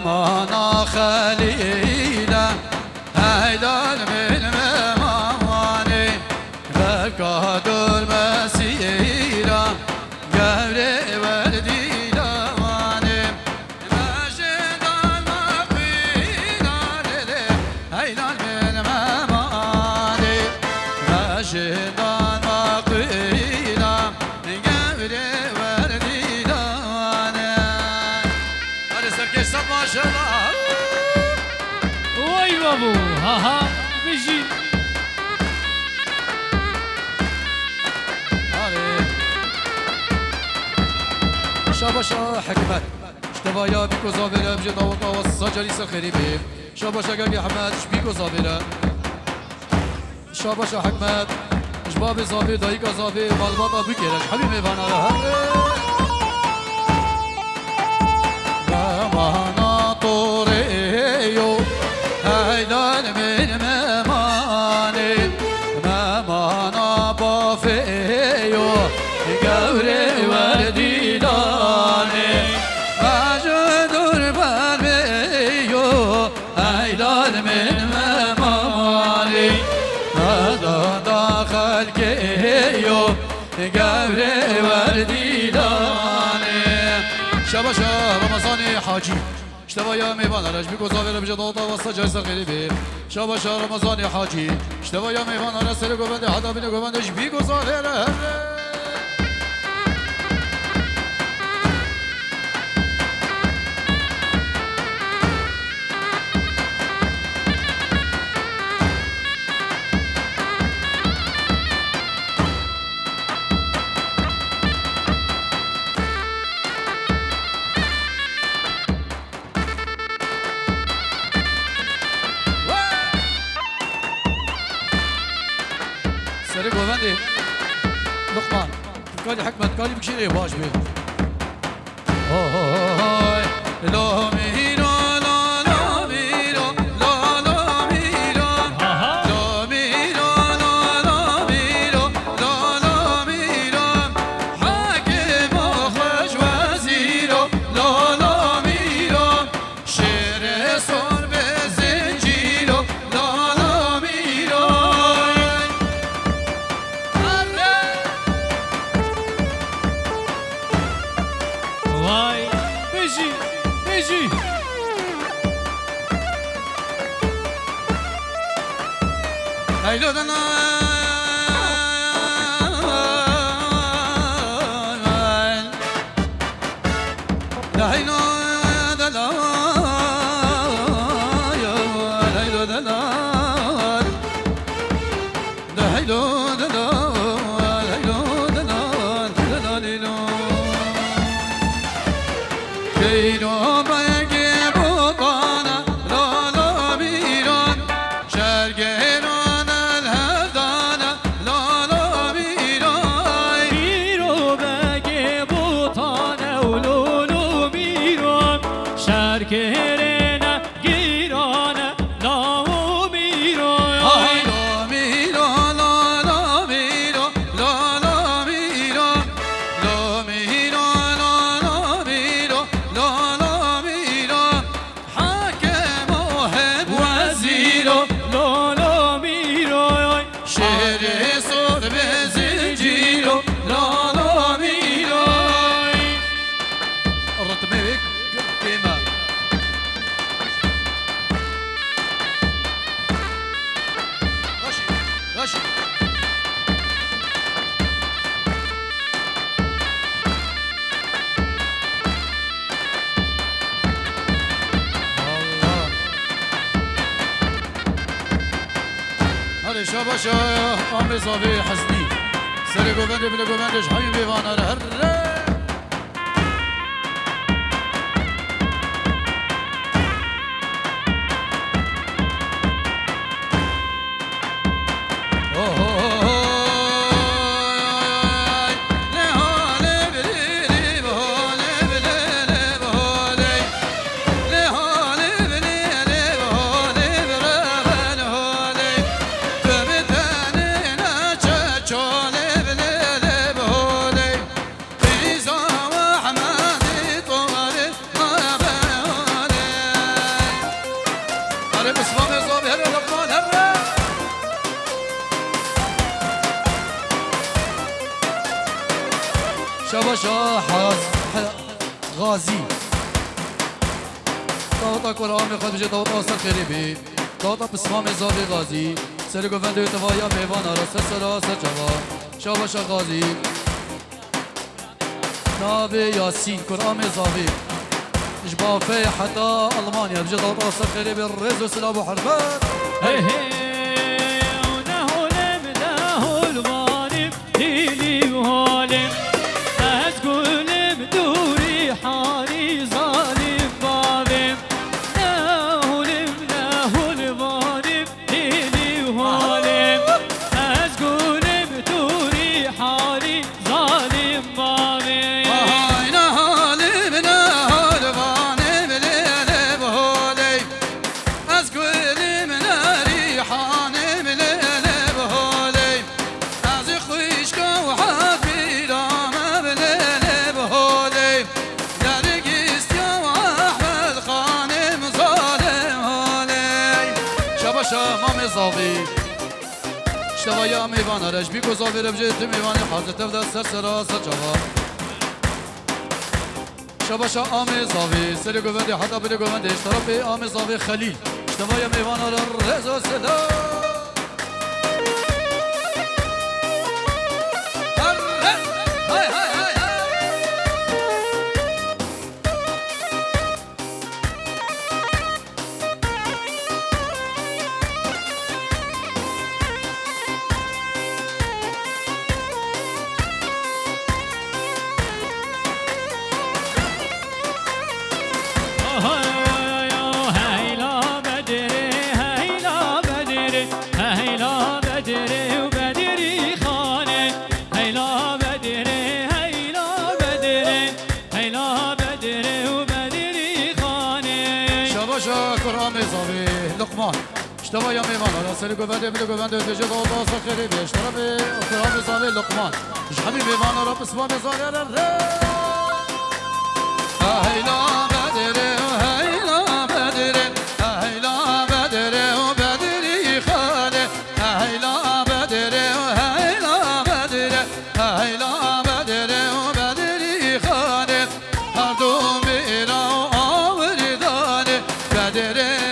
مانا خليلا هيدان من مماني بكادر مسيرا قبري وردي دواني ماشدان مقينا هيدان من مماني ماشدان مقينا قبري وردي دواني هذا سركش صب ما شاء الله وای بابو ها بجی شاباشا حكمت اشتبايا بيكو زابرة بجي داوطا والسجري سخري بيه شاباشا قاقي حمد شبيكو زابرة شاباشا حكمت شباب زابي دايكا زابي بالباطا بكيرش حبيبي فانا مانا طوريو هيدان من مماني مانا بافيو قوري وردي داني مجدور بالبيو هيدان من مماني هذا داخل كيو قوري وردي داني شباشا رمضاني حاجي اشتبايا ميوان رج بيكو زاوير بجدوطا وسط جايزة غريبي شباشا رمضاني حاجي اشتبايا ميوان رج سر قوبند حدا بين قوبندش بيكو زاوير سري قوبندي لقمان كالي حكمت كالي بكشيري باش بيه هاي لو ميرو لا لا ميرو لا لا ميرو لا ميرو لا لا ميرو لا لا ميرو حاكم وخرج وزيرو لا لا ميرو شير صار بزنجيرو لا لا ميرو وای بجی بجی هيلو دنا لا هيلو دنا يا هيلو دنا لا هيلو دنا هيلو دنا دنا ليلو كيلو باقي بطانا لا لا ميران شرقيران الهدانا لا لا ميران میرو بگه بوتانه و لولو میرم شرکرینه گیرانه لاو میرم هاي لا ميرو لا لا ميرو لا لا ميرو لا ميرو لا لا ميرو لا لا ميرو حاكم وهب وزيرو لولو میرم شهر صور بزنجيرو لا لا ميرو الرتمي بك كيما غشي غشي الله هذا شاباشا عمري صافي حزني سري قوبند بلا قوبندش حبيبي وانا الهر شاباشا غازي داوطا كرامي خد بجي داوطا أصل خريبي داوطا بسمام زابي غازي سرقو فندو تفايا ميوانا رسل سرا سجوا شاباشا غازي نابي ياسين كرامي زابي جبافي حتى ألمانيا بجي داوطا أصل خريبي الرز وسلام وحربات هي ونهولم نهولم ديلي وهولم أزقولم دوري حالي ظالم بابم نهولم ديلي وهولم أزقولم دوري حالي ظالم بابم اشتوايا ميوانا رش بيكو زافي ربجيت ميواني حاضر تبدا سر سرا سجوا شباشا آمي زافي سري قوندي حتى بري قوندي اشترابي آمي زافي خليل اشتوايا ميوانا رزو سدا لقمان اشتوى يا ميمان على سرقو بدي بدي قوندي تجي ضوضا سخري بيشتربي اكرامي صابي لقمان مش حبيبي ميمان رب اسمامي صار يا الري هيلا بدري هيلا بدري هيلا بدري وبدري خالي هيلا بدري هيلا بدري هيلا بدري وبدري خالي هردوم بيرا ورداني بدري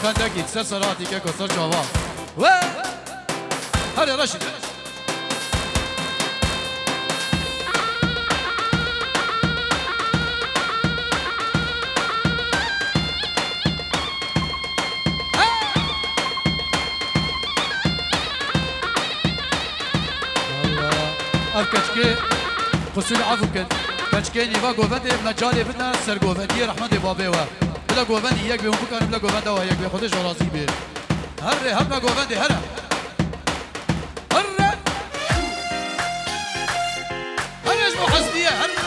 فندقي تسر صلاتي كيكو صر جواب هلا رشيد الكشكي خصوصي عفو كشكيني باقو فندي مجالي بدنا سرقو فندي رحمة بابيوه بلا گووندی یک به اون بکنم بلا گوونده و یک به خودش راضی بیر هر هم گووندی هر اسمه حسنیه هر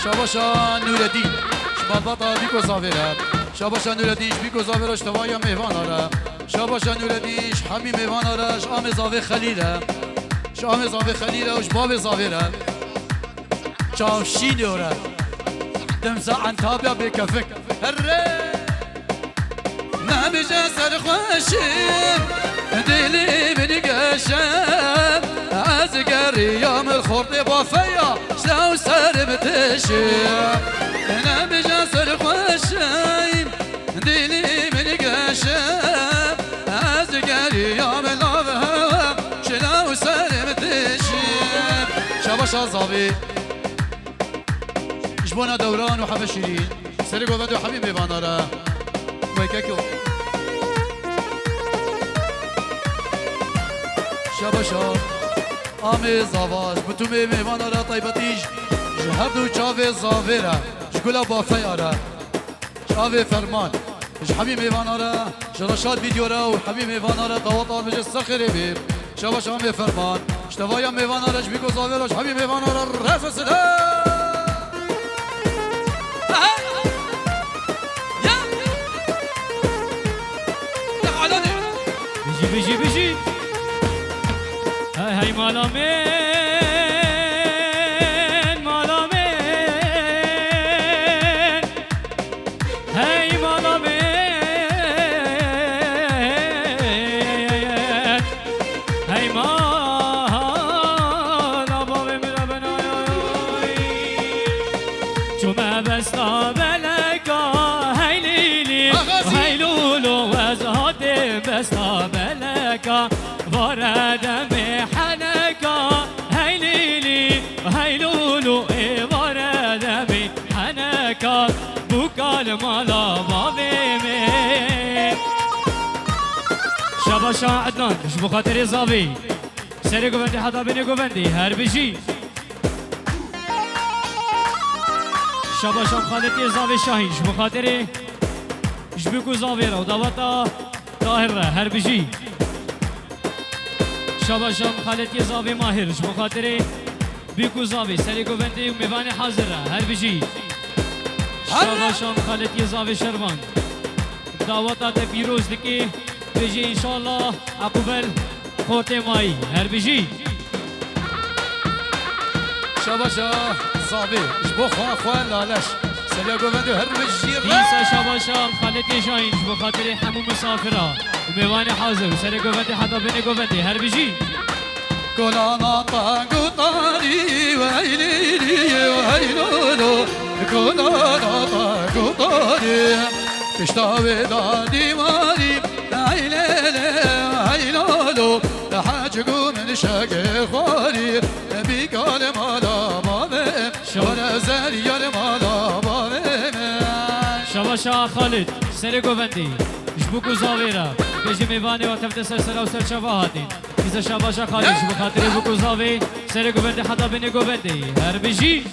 شاباشا نور الدین شباباتا بیکو زاویره شاباشا نور الدین بیکو زاویره اشتوایا میوان آره شاباشا نور الدین حمی میوان آره شام زاوی خلیله شام زاوی خلیله و شباب زاویره چاوشین آره دمزا عن تابیا بکفک هره نمیشه سرخوشیم دلی بنگشم از گریام الخورد بافیا شلو سر بتشم نمیشه سرخوشیم دلی بنگشم شباشا زاوي جبونا دوران وحب شيرين سري قوبند وحبيبي بانارا ويكاكو شباشا آمي زاواج بتومي ميوانارا طيبتيج جهبدو چاوي زاويرا جگولا بافيارا چاوي فرمان حبيبي ميوانارا شراشات فيديورا وحبيبي ميوانارا دواطا بجي السخري بيب شباشا آمي فرمان اشتوايا ميوانارا جبيكو زاويرا حبيبي ميوانارا رفع سلام بيجي بيجي هاي مالامين مالامين هاي مالامين هاي مالا بابي من بناي شو ما بستا بلقا هاي ليلي هاي لولو وزهدي بستا بلقا وردمي حنكا هاي ليلي هاي لولو وردمي حنكا بوكال مالا بابي مي شباشا عدنان مش بخاطر زافي سري قوفندي حدا بيني قوفندي هر بيجي شباشا خالتي زافي شاهين مش بخاطري مش بيكو زافيرا ودواتا طاهرة هر بيجي شباشم خالتي زاوي ماهر شو خاطري بيكو زاوي سري قوفندي وميواني حاضرة هر بيجي شباشم خالتي زاوي شربان دعوتا تبيروز لكي بيجي ان شاء الله عقبال خوتي ماي هر بيجي شباشا زاوي جبو خوان لالش سري قوفندي هر بيجي ديسا شباشم خالتي شاين شو خاطري حمو مسافرة وميواني حاضر سري قوفندي حدا بيني قوفندي هر بيجي كولانا طاقوطاني ويليلي ويلولو كولانا طاقوطاني اشتاوي دادي مالي عيليلي ويلولو لحاجقو من شاقي خوالي بيك مالا بابي ولا زالي مالا بابي شباشا خالد سري قوفندي جبوكو زاويرا بيجي ميواني وتفت سرسرة وسر شواهاتين إذا شباشا خالد جبو خاطري بوكو زاوي سري قوفندي حدا بيني قوفندي هر بيجي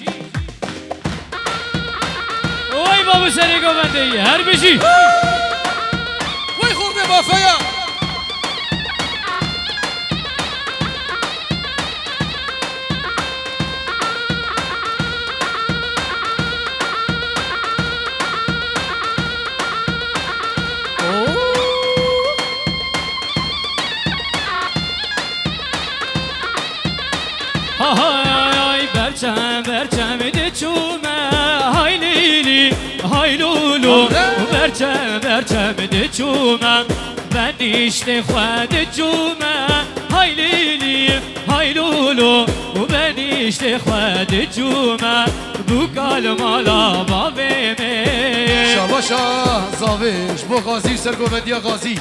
وي بابو سري قوفندي هر بيجي وي خورني بافيا هاي برچم دچومه هاي ليلي هاي لولو برچم دچومه بنيشت خود جومه هاي ليلي هاي لولو بنيشت خود جومه بوكال مالا بابي مي شباشا زاويش بو غازي سرقوفندي غازي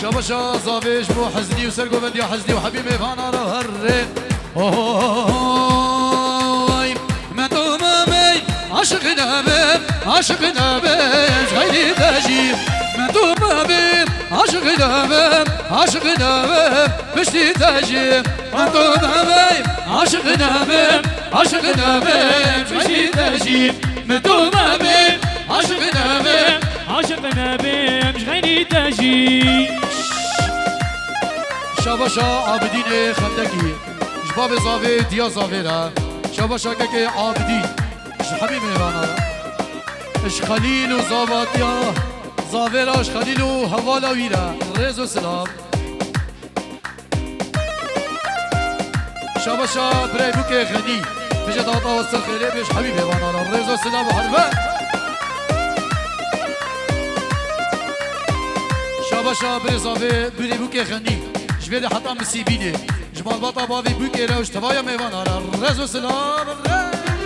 شباشا زاويش بو حزني وسرقوفندي حزني وحبيبي فانا هرين اوي ما دومي عاشق نبي غيري تجي ما دومي عاشق نبي بشتي تجي ما دومي عاشق نبي بشتي تجي ما دومي عاشق نبي مش غيري تجي شباشا عابدين خندقي جباب زاوي ديا زاويرا شباشا كاكي عابدين حبيبي رانا اش خليل وزاباتيا زاويرا اش خليل وهوالا ويرا ريزو سلام شباشا بريبوك غني بجد عطا وصل خيري بيش حبيبي رانا ريزو سلام وحربا شباشا بريزاوي بريبوك غني جبالي حتى مسيبيني جمال بطا بابي بوكي روش تبايا ميوان على الرزو سلام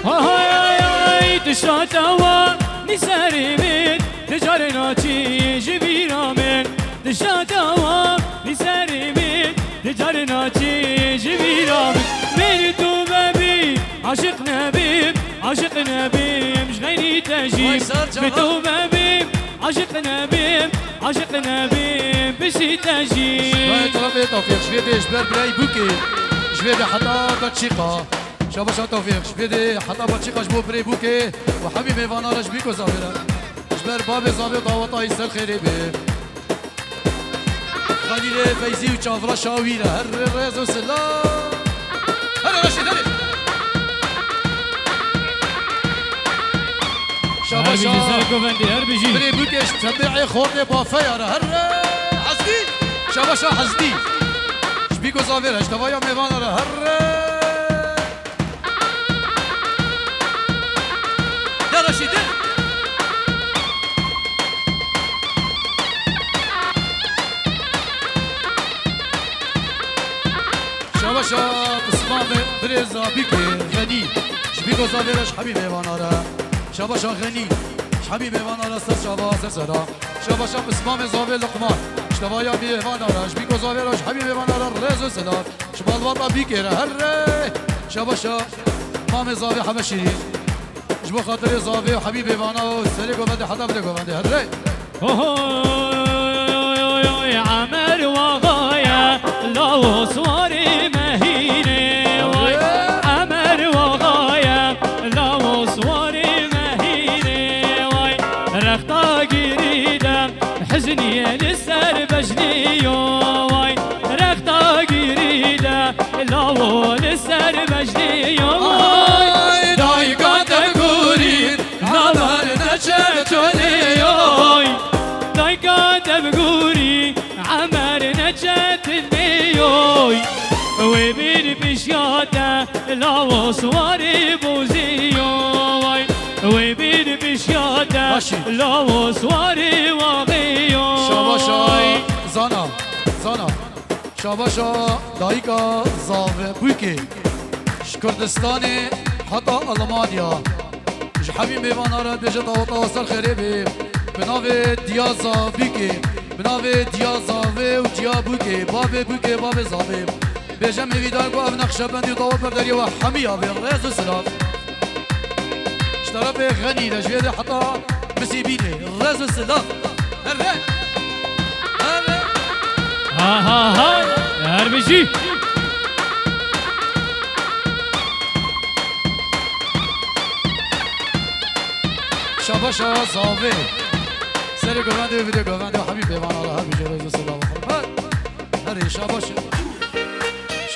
هاي تشاتوا نساري من تجارناتي جبيرا من تشاتوا نساري من تجارناتي جبيرا من تو بابي عاشق نبيم عاشق نبيم شغيني تجيب بتوبة بيم عاشق نبيم عاشق نبيم بشي تجيب طلبي توفيق شبيدي جبر براي بوكي جبيدي حتى بتشيقة شاباش توفيق شبيدي حتى بتشيقة جبو براي بوكي وحبيبي فانا رجبيكو زافيرا جبر بابي زافي ضاوطا يسر خيري بي خليلي فايزي وشافرا شاويرة هر الريز وسلام هلا رشيد هلا شاباشا هربجي بري بوكيش تبعي خورني بافيا هر حزدي شاباشا حزدي شبيكو زافيرا اشتفايا ميفانا هر يا رشيد شاباشا بسمام بريزا بيكي غني شبيكو زافيرا حبيبي ميفانا شاباشا غني حبيبي وانا رست شاباس سرا شاباشا بسمام زاوي لقمان اشتبايا بي وانا راش بيكو زاوي راش حبيبي وانا رز سلام شمال وطا بيكي هر شاباشا مام زاوي حبشي جبو خاطري زاوي حبيبي وانا سريكو بدي حدا بدي بدي هر يا عمر وغايا لو صوري مهينه عمر وغايا لو صوري رخطا قريدة حزني لسر بجني واي رخطا قريدة لو لسر بجني واي دايقا تبقوري عمر نجتني واي دايقا تبقوري عمر نجتني واي وبين بشياته لو صوري بوزي واي وبين بشياته لو صوري واغيو شاباشا زانا شاباشا دايكا زاوي بوكي كردستاني حتى ألمانيا حبيبي وانا را بيجي توصل خريبي بناوي ديازا بوكي بناوي ديازاوي وديا بوكي بابي زاوي بيجي ميدان قو نقشبندي طوال بردري وحمية بالريز وسلام اشترى غني لجويدي حتى مسيبيني الرز والسلاح هرب ها هربجي شاباشا زاوي سري قواندي وفيديو قواندي وحبيبي وانا الله هربجي الرز والسلاح وحرمات هري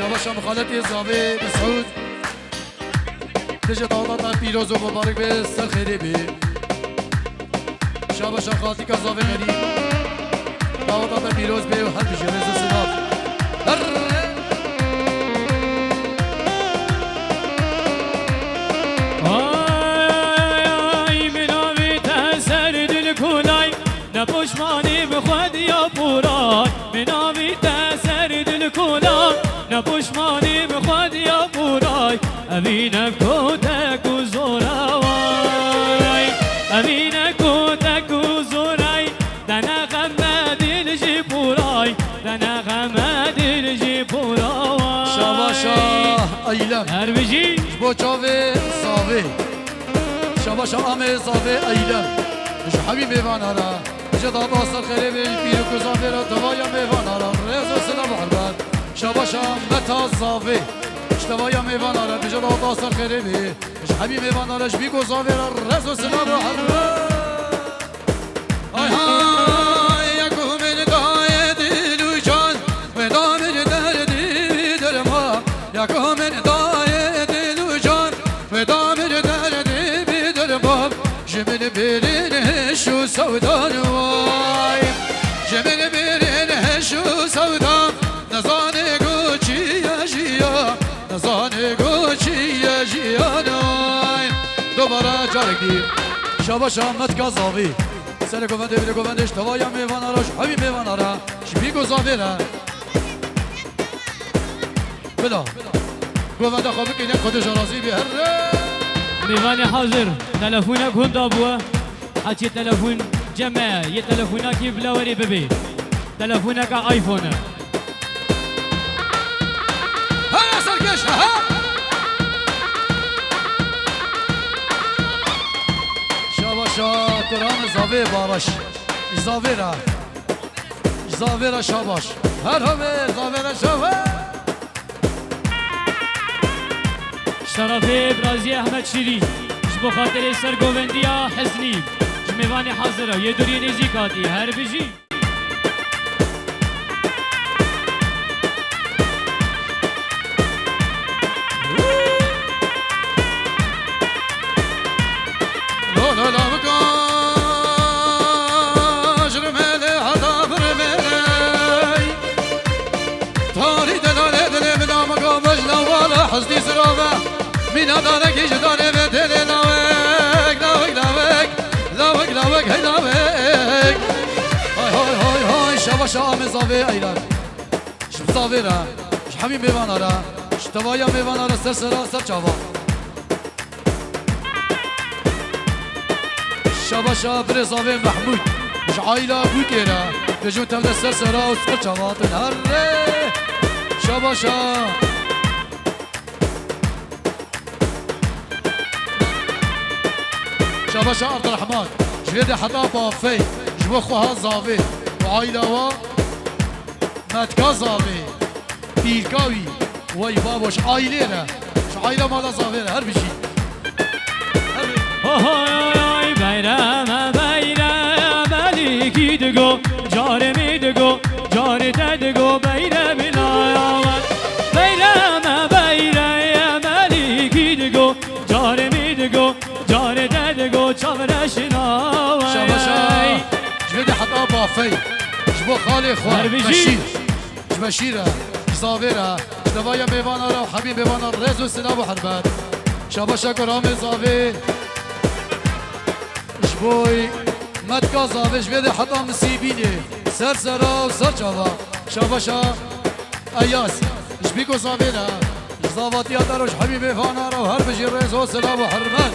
شاباشا مخالتي زاوي مسعود تجي طاوطاتا بيروز ومبارك بس الخيري بي شاباشا خالتي كزاوي غني طاوطاتا بيروز بي وهل بجي رز السلاح نبوش ماني بخود يا بوراي منامي تسرد الكولا نبوش ماني بخود يا بوراي أبينك كوتك وزوراي أبينك كوتك وزوراي دنا غماد الجبوراي دنا غماد الجبوراي شاباشا أيلم هربجي بو چاوي صاوي شاباشا آمي صاوي أيلم مش حبيبي فانارا جدا باصر خريبي البيرو كوزافيرا توايا ميفانارا ريزو سلام حربان شاباشا متا صافي اشتوايا ميفانارا بجدا باصر خريبي مش حبيبي ميفانارا شبيكو زافيرا ريزو سلام حربان هاي هاي يكو من دايد الوجان ودام الدرد بدرما يكو من دايد الوجان ودام الدرد بدرما جمل برين شو سودان واي جمل برين شو سودان نزاني قوشي يا جيا نزاني قوشي يا جيا ناي دوباره جارك دي شاباشا متكا زاوي سر گوونده بده گووندش توایا میواناراش حبی میوانارا شبی گوزاویره بلا گوونده خوابه که اینه خودش راضی به هر میوانی حاضر تلفونك هون دابوه حتى تلفون جمع يتلفونك بلاوري ببي تلفونك ايفون هلا سركش ها شباشا قرآن زاوی بارش زاویرا زاویرا شباش هر همه زاویرا شباش شرفه برازی احمد شیری جبو خاطر سرگووندیا حزنی جمیوان حاضره یه دوری نزیکاتی هر بجی لا لا لا بکاش رماله حدا برماله تاری دلاله دلی بلا مقامش لوالا حزنی سرابه مینا داره کیش داره به دلی لاوک لاوک لاوک لاوک لاوک هی لاوک های های های های شباش آم زاوی ایران شب زاوی را شحمی میوان را شتوایا میوان را سر سرا سر چاوا شباشا بر زاوی محمود مش عائله بوکیرا بجون تبدا سر سرا و سر چاوا هر شباشا شباشا عبد الرحمن جويد حدا بافي جوا خوها زاوي وعائله و متكا زاوي بيركاوي وي بابوش عائله ش عائله مالا زاوي هر بشي هاي بیرم ملیکی دگو جار می دگو جار تدگو بیرم لایاوت بیرم ملیکی دگو جار می دگو جار تدگو چاورش ناوی شباشا جويد حدا بافي جوا خالي خوار بشير بشيره زاويره دوايا ميوانا را وحبيب ميوانا رزو سلام وحربات شباشا كرام زاوي جبوي متكا زاوي جويد حدا مسيبيني سر سرا وسر جوا شباشا اياس جبيكو زاويره زاواتي داروش حبيب ميوانا را وهر بجي رزو سلام وحربات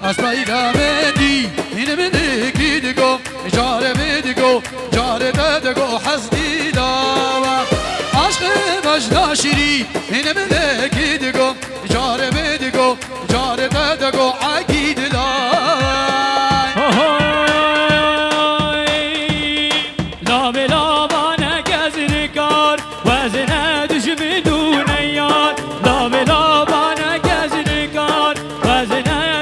اسمعي مدي هنا منك ديكو جار مديكو جار ددكو حسدي داوا عشق مجدا شيري هنا منك ديكو جار مديكو جار ددكو عقيد لا بلا بانا كزر كار وزن دشمن دون يار لا بلا بانا كزر كار وزن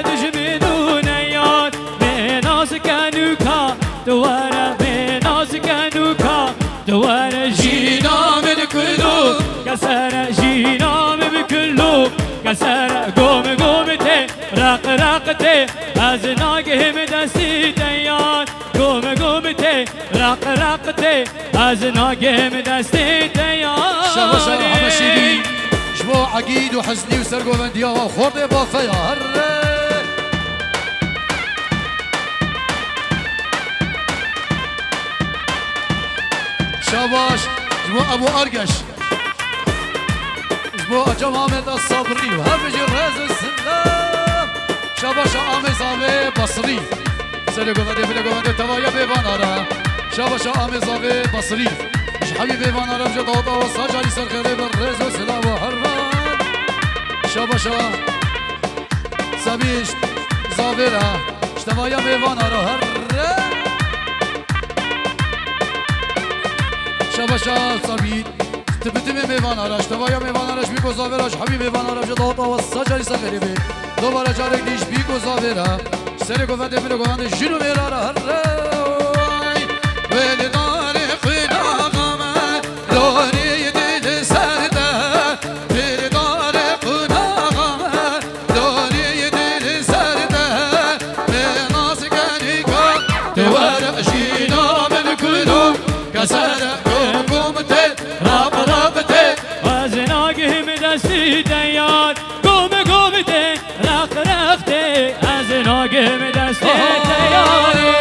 دواره بناز کنوکا دواره جینا من کلو کسر جینا من کلو کسر گم گم ته رق رق ته از ناگه دستی تیار گم گم ته رق رق ته از ناگه دستی تیار شباشا محمد شيري جبو عقيد وحزني وسرقو بنديا وخورد بافيا هر شاباش جبو ابو ارقش جبو اجم حامد الصبري وهر بجي الرز السلام شاباش عامي زاوي بصري سرقو بندي فلقو بندي توايا بيبان ارا شاباش عامي زاوي بصري مش حبيبي بيبان ارا بجي ضوطا وصاجالي سر خريب الرز والسلام وحرمان شاباش سبيش زاويرا اشتوايا بيبان ارا هر شباشا صبيت تبتمي ميوان عراش توايا ميوان عراش بيكو زاويراش حبيب ميوان عراش دوطا والسجاري سغريبي دوباره جارك ديش بيكو زاويرا سرقو فدي بلقو فدي جنو ميرارا هراي ويلي داري خينا غاما لوري دل سرده ويلي داري خينا غاما لوري دل سرده بناس كانيكا دوارا جينا من كلهم كسر تیار گم گم ته رخ رفته از ناگه دست تیاری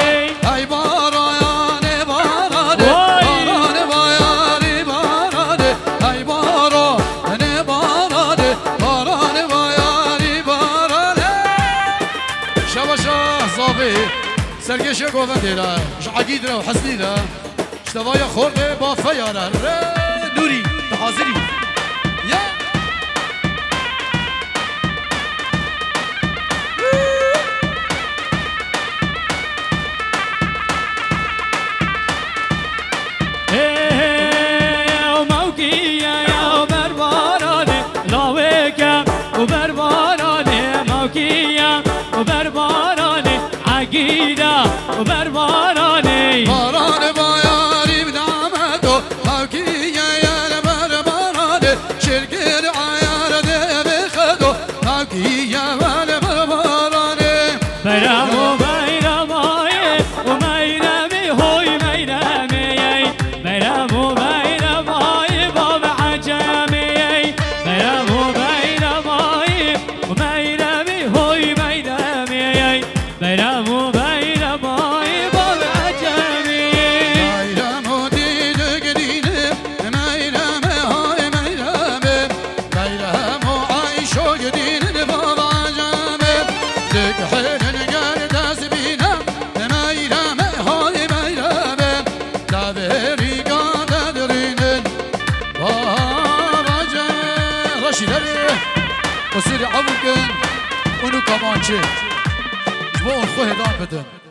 ای باران بارانه باران بارانی بارانه ای باران بارانه باران بارانی بارانه شباشا زاوی سرگش گوونده را عقید را و حسنی را اشتوای خورده با فیاره نوری حاضری برباراني باران بایاری بدامدو ماکی یار بربارانه شرکر عیار ده بخدو ماکی یار بربارانه برامو بیرمای و میرمی هوی میرمی برامو بیرمای باب عجمی برامو بیرمای و میرمی هوی میرمی برامو بیرمای باب عجمی bayramı dileğine meyrame hay meyrame bayramı ayşo gidine babacame dikhenin gerdes binem meyrame hay meyrame laveri gadedrinin babacame raşileri o siri avuken onu kamançı bu on خوه دان بدن